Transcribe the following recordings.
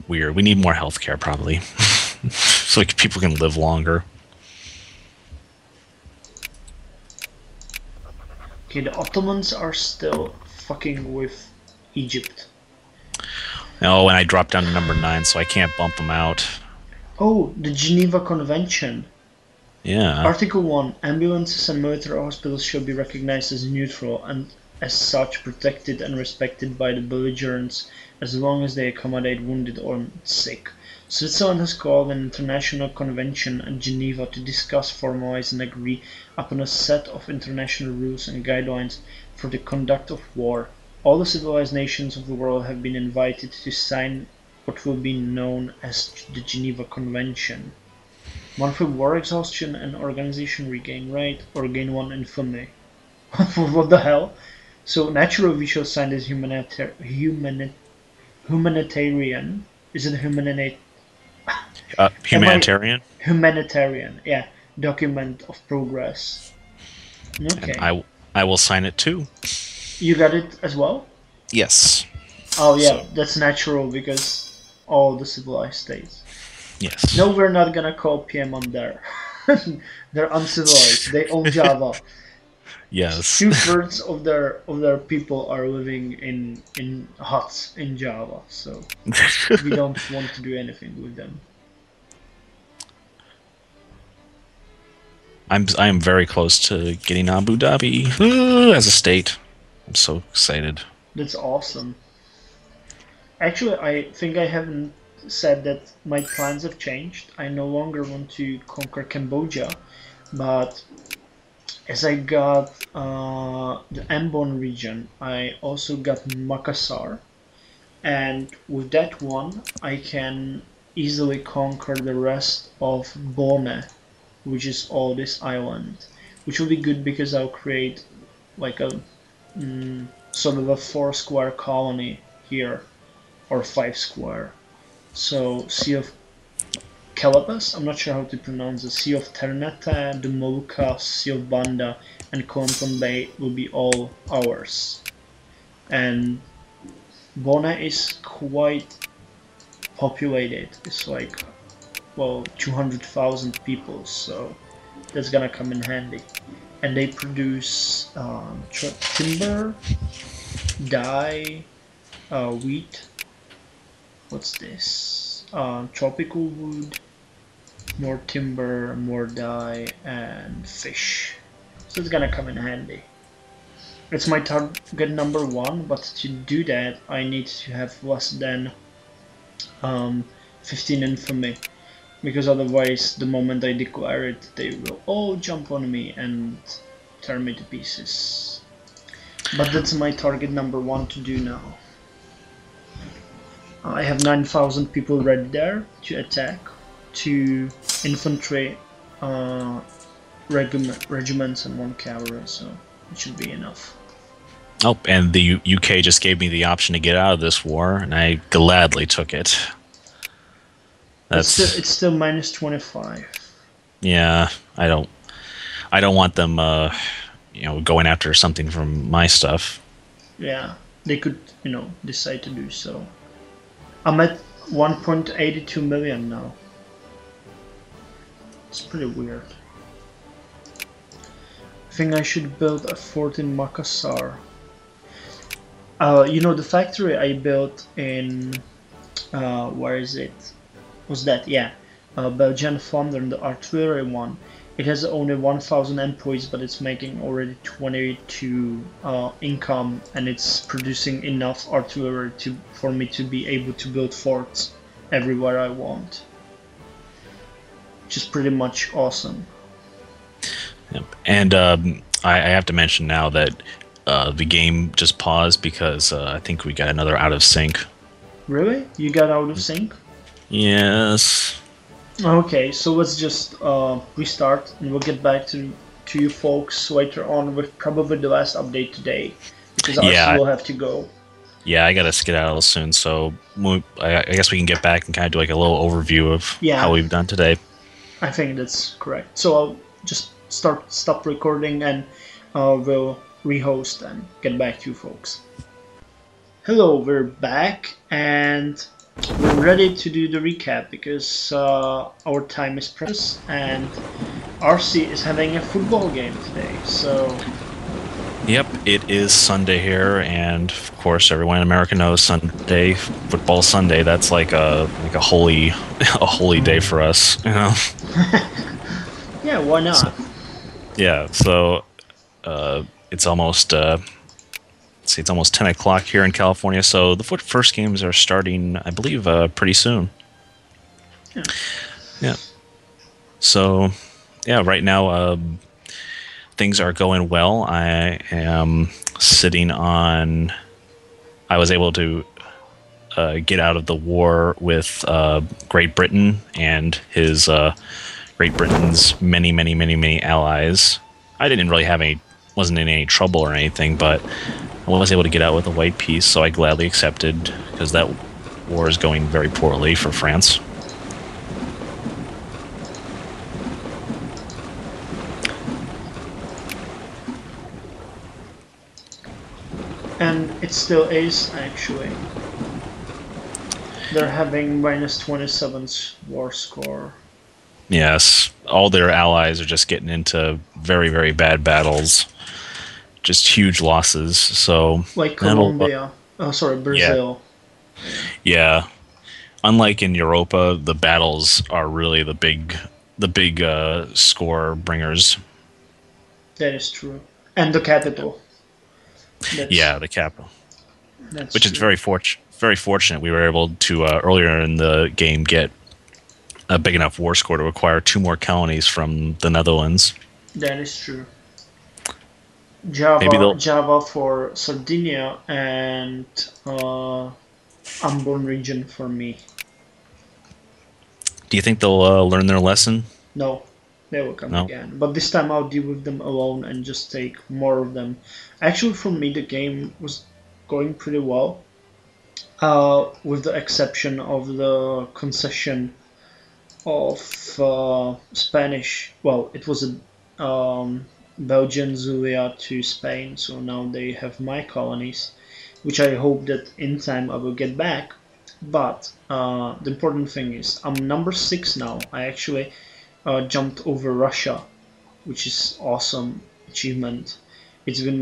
weird. We need more healthcare, probably, so people can live longer. Okay, the Ottomans are still fucking with Egypt. Oh, and I dropped down to number 9, so I can't bump them out. Oh, the Geneva Convention. Yeah. Article 1. Ambulances and military hospitals shall be recognized as neutral and as such protected and respected by the belligerents as long as they accommodate wounded or sick. Switzerland has called an international convention at Geneva to discuss, formalize and agree upon a set of international rules and guidelines for the conduct of war. All the civilized nations of the world have been invited to sign what will be known as the Geneva Convention. 1 for war exhaustion and organization regain rate, or gain 1 infamy. What the hell? So naturally we shall sign this humanitarian. Is it Humanitarian. humanitarian? Yeah, document of progress. And Okay, I will sign it too. you got it as well. Yes. Oh yeah, So that's natural because all the civilized states. yes. No, we're not gonna call Piedmont there. They're uncivilized. They own Java. Yes. 2/3 of their people are living in huts in Java, so we don't want to do anything with them. I am very close to getting Abu Dhabi as a state. I'm so excited. That's awesome. Actually, I think I haven't said that my plans have changed. I no longer want to conquer Cambodia, but as I got the Ambon region, I also got Makassar, and with that one, I can easily conquer the rest of Bone, which is all this island, which will be good because I'll create like a sort of a 4 square colony here, or 5 square. So Sea of Calabas, I'm not sure how to pronounce it. Sea of Ternate, the Moluccas, Sea of Banda, and Clinton Bay will be all ours. And Bona is quite populated. It's like, well, 200,000 people, so that's gonna come in handy. And they produce timber, dye, wheat. What's this? Tropical wood, more timber, more dye, and fish. So it's gonna come in handy. It's my target number 1, but to do that I need to have less than 15 infamy, because otherwise the moment I declare it they will all jump on me and tear me to pieces. But that's my target number 1 to do now. I have 9,000 people ready there to attack, 2 infantry regiments and 1 cavalry, so it should be enough. Oh, and the UK just gave me the option to get out of this war, and I gladly took it. It's still minus 25. Yeah. I don't want them, going after something from my stuff. Yeah, they could, decide to do so. I'm at 1.82 million now. It's pretty weird. I think I should build a fort in Makassar. The factory I built in, where is it? Was that? Yeah, Belgian Thunder, the artillery one. It has only 1,000 employees, but it's making already 22 income, and it's producing enough artillery for me to be able to build forts everywhere I want, which is pretty much awesome. Yep. And I have to mention now that the game just paused because I think we got another out of sync. Really? You got out of sync? Yes. Okay, so let's just restart, and we'll get back to you folks later on with probably the last update today, because RC will have to go. Yeah, I gotta skedaddle soon, so I guess we can get back and kind of do like a little overview of how we've done today. I think that's correct. So I'll just stop recording, and we'll rehost and get back to you folks. Hello, we're back, and we're ready to do the recap because our time is precious and RC is having a football game today. So Yep, it is Sunday here, and of course, everyone in America knows Sunday, football Sunday. That's like a holy a holy day for us, you know. yeah, why So, not? yeah, so it's almost let's see, it's almost 10 o'clock here in California. So the first games are starting, I believe, pretty soon. Yeah. Yeah. So yeah, right now things are going well. I am sitting on. I was able to get out of the war with Great Britain and his Great Britain's many allies. I didn't really have any, wasn't in any trouble or anything, but I was able to get out with a white peace, so I gladly accepted because that war is going very poorly for France. And it still is actually. They're having minus 27's war score. Yes, all their allies are just getting into very bad battles, just huge losses. So Like that'll, Colombia. Oh, sorry, yeah, Brazil. yeah. Unlike in Europa, the battles are really the big score bringers. That is true. And the capital. Yeah, That's the capital, that's which is true. very fortunate. We were able to earlier in the game get a big enough war score to acquire 2 more colonies from the Netherlands. That is true. Maybe they'll. Java for Sardinia and Ambon region for me. Do you think they'll learn their lesson? No, they will come No. again. But this time I'll deal with them alone and just take more of them. Actually, for me, the game was going pretty well, with the exception of the concession of Spanish. Well, it was a Belgian Zulia to Spain, so now they have my colonies, which I hope that in time I will get back. But the important thing is I'm number 6 now. I actually jumped over Russia, which is awesome achievement. It's been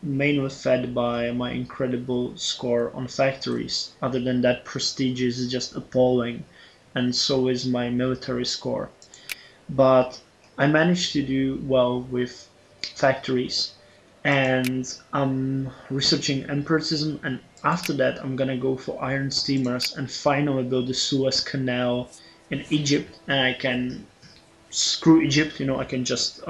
mainly fed by my incredible score on factories. Other than that, prestige is just appalling, and so is my military score. But I managed to do well with factories, and I'm researching empiricism, and after that I'm gonna go for iron steamers and finally build the Suez Canal in Egypt, and I can screw Egypt, I can just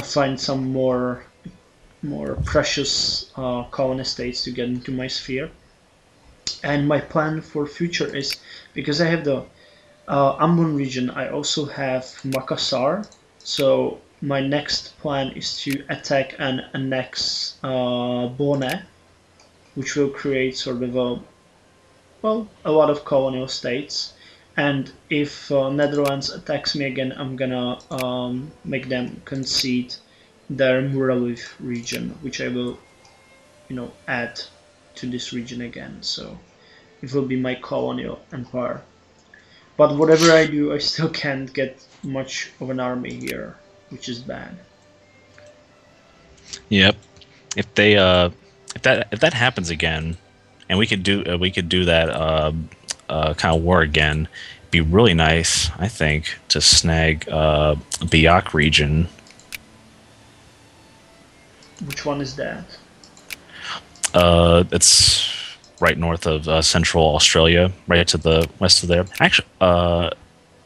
find some more precious colony states to get into my sphere. And my plan for future is, because I have the Ambon region, I also have Makassar. So my next plan is to attack and annex Bone, which will create sort of a lot of colonial states. And if Netherlands attacks me again, I'm gonna make them concede their Muraliv region, which I will, add to this region again. So it will be my colonial empire. But whatever I do, I still can't get much of an army here, which is bad. Yep. If they if that happens again, and we could do that kind of war again, it'd be really nice, I think, to snag Biak region. Which one is that? It's right north of central Australia, right to the west of there. Actually,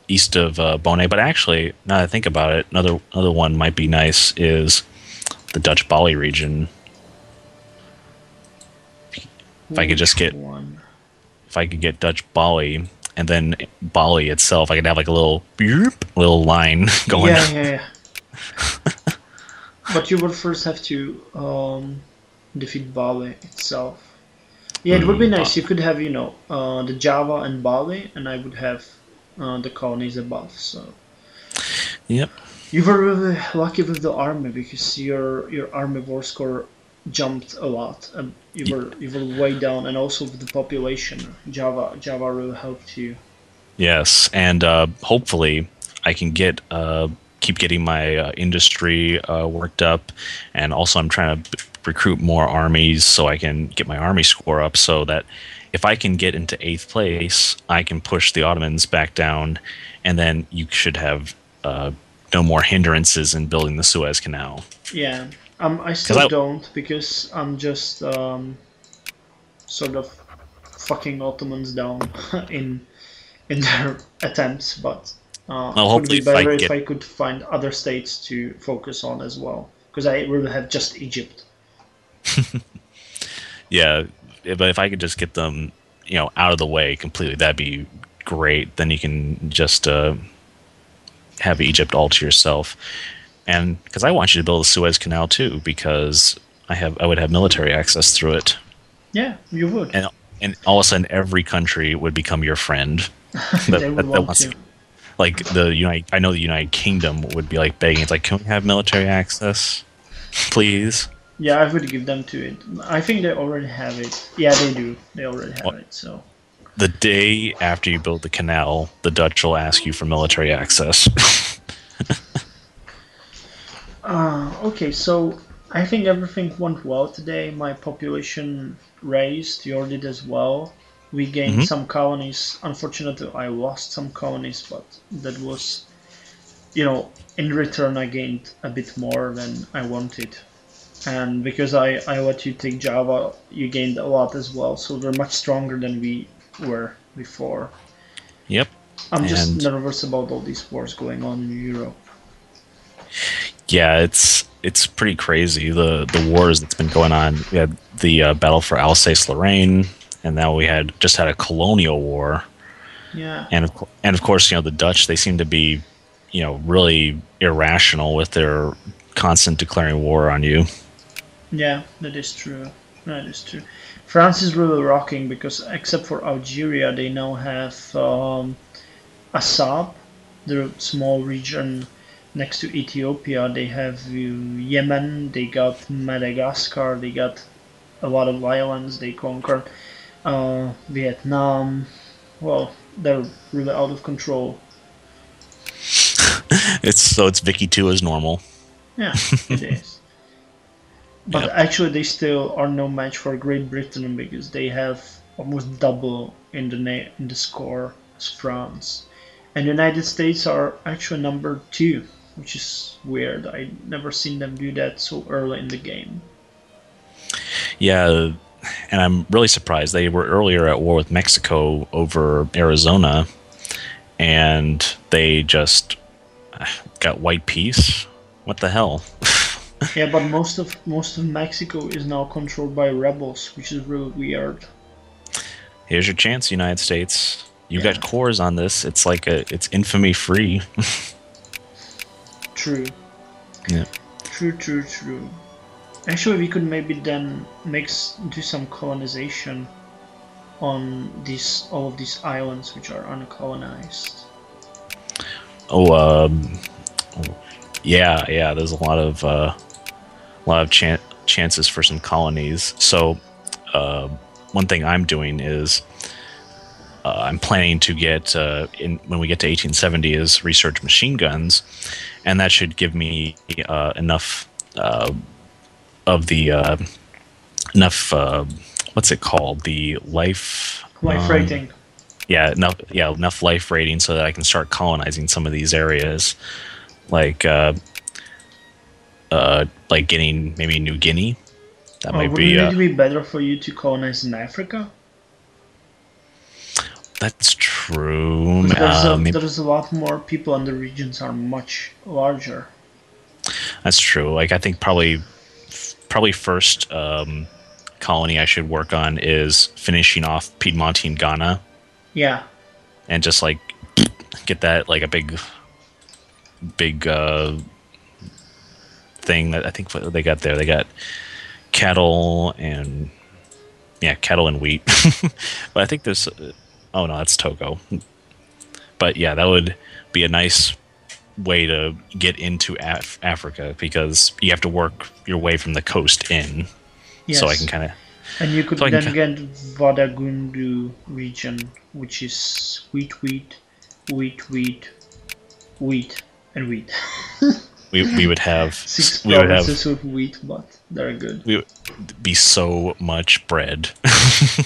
east of Bonet. But actually, now that I think about it, another one might be nice is the Dutch Bali region. If I could just Which get one? if I could get Dutch Bali and then Bali itself, I could have like a little line going. Yeah. But you would first have to defeat Bali itself. Yeah, it would be nice. You could have, the Java and Bali, and I would have the colonies above. So Yep. you were really lucky with the army because your army war score jumped a lot. you were way down, and also with the population, Java really helped you. Yes, and hopefully I can keep getting my industry worked up, and also I'm trying to recruit more armies so I can get my army score up, so that if I can get into eighth place, I can push the Ottomans back down, and then you should have no more hindrances in building the Suez Canal. Yeah, I Because still don't because I'm just sort of fucking Ottomans down in their attempts, but well, it would be hopefully if I better if get I could find other states to focus on as well, because I really have just Egypt. yeah, but if I could just get them, out of the way completely, that'd be great. Then you can just have Egypt all to yourself. And because I want you to build the Suez Canal too, because I would have military access through it, Yeah, you would. and all of a sudden every country would become your friend. They would That want wants to. like the United. I know the United Kingdom would be like begging. It's like, can we have military access, please? Yeah, I would give them to it. I think they already have it. Yeah, they do. They already have Well, it. So. the day after you build the canal, the Dutch will ask you for military access. Okay, so I think everything went well today. My population raised, your did as well. We gained Hmm. some colonies. Unfortunately, I lost some colonies, but that was, in return, I gained a bit more than I wanted. And because I let you take Java, you gained a lot as well. So we're much stronger than we were before. Yep, I'm just and nervous about all these wars going on in Europe. yeah, it's pretty crazy the wars that's been going on. We had the battle for Alsace-Lorraine, and now we had a colonial war, Yeah. and of course, the Dutch, they seem to be, really irrational with their constant declaring war on you. Yeah, that is true. That is true. France is really rocking because, except for Algeria, they now have Assab, the small region next to Ethiopia. They have Yemen, they got Madagascar, they got a lot of islands they conquered. Vietnam. Well, they're really out of control. It's Vicky 2 as normal. Yeah, it is. But Yep. actually, they still are no match for Great Britain because they have almost double in the score as France, and the United States are actually number two, which is weird. I never seen them do that so early in the game. Yeah, and I'm really surprised. They were earlier at war with Mexico over Arizona, and they just got white peace. What the hell? Yeah, but most of Mexico is now controlled by rebels, which is really weird. Here's your chance, United States. You Yeah, got cores on this. It's infamy free. true, Yeah. true. Actually, we could maybe then do some colonization on these all of these islands which are uncolonized. Oh, yeah. There's a lot of chances for some colonies. So, one thing I'm doing is I'm planning to get in when we get to 1870 is research machine guns, and that should give me enough of the enough what's it called, the life Life rating. enough life rating so that I can start colonizing some of these areas, like getting maybe New Guinea. That might Wouldn't be it be better for you to colonize in Africa? that's true. Because Maybe, there's a lot more people and the regions are much larger. that's true. Like I think probably first colony I should work on is finishing off Piedmontine Ghana, Yeah, and just like get that like a big thing that I think what they got there. They got cattle and cattle and wheat. But I think there's oh no, that's Togo. But yeah, that would be a nice way to get into Africa because you have to work your way from the coast in. So I yes. can kind of And you So could I can then get Vadagundu region, which is wheat, wheat, wheat, wheat, wheat, and wheat. we would have Six we would have provinces with wheat, but they're good. we would be so much bread.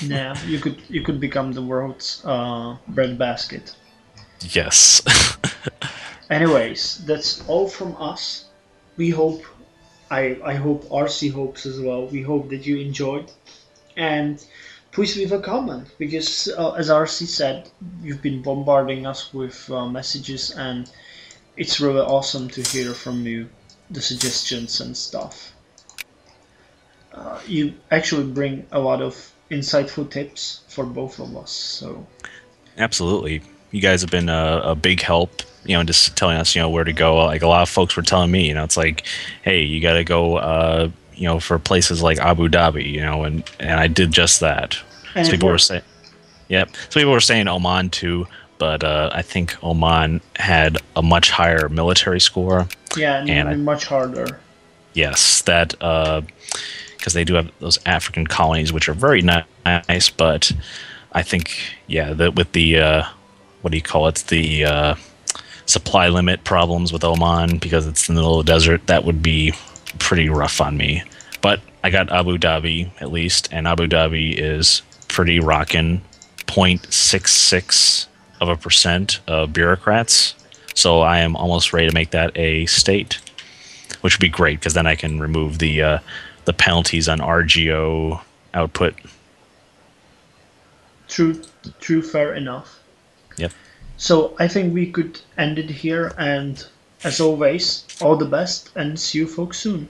Yeah, you could become the world's bread basket. Yes. Anyways, that's all from us. We hope I hope RC hopes as well. We hope that you enjoyed, and please leave a comment because as RC said, you've been bombarding us with messages, and it's really awesome to hear from you, the suggestions and stuff. You actually bring a lot of insightful tips for both of us. So Absolutely. You guys have been a big help, just telling us, where to go. Like a lot of folks were telling me, it's like, hey, you got to go, for places like Abu Dhabi, and I did just that. and So it people were worked. saying, yep. So people were saying Oman too, but I think Oman had a much higher military score, Yeah, and it and would be much harder. yes, that because they do have those African colonies, which are very nice, but I think, yeah, with the what do you call it? The supply limit problems with Oman because it's in the middle of the desert. That would be pretty rough on me. But I got Abu Dhabi at least, and Abu Dhabi is pretty rockin' 0.66 of a percent of bureaucrats. So I am almost ready to make that a state, which would be great because then I can remove the penalties on RGO output. True, true, fair enough. Yep. So I think we could end it here, and as always, all the best, and see you folks soon.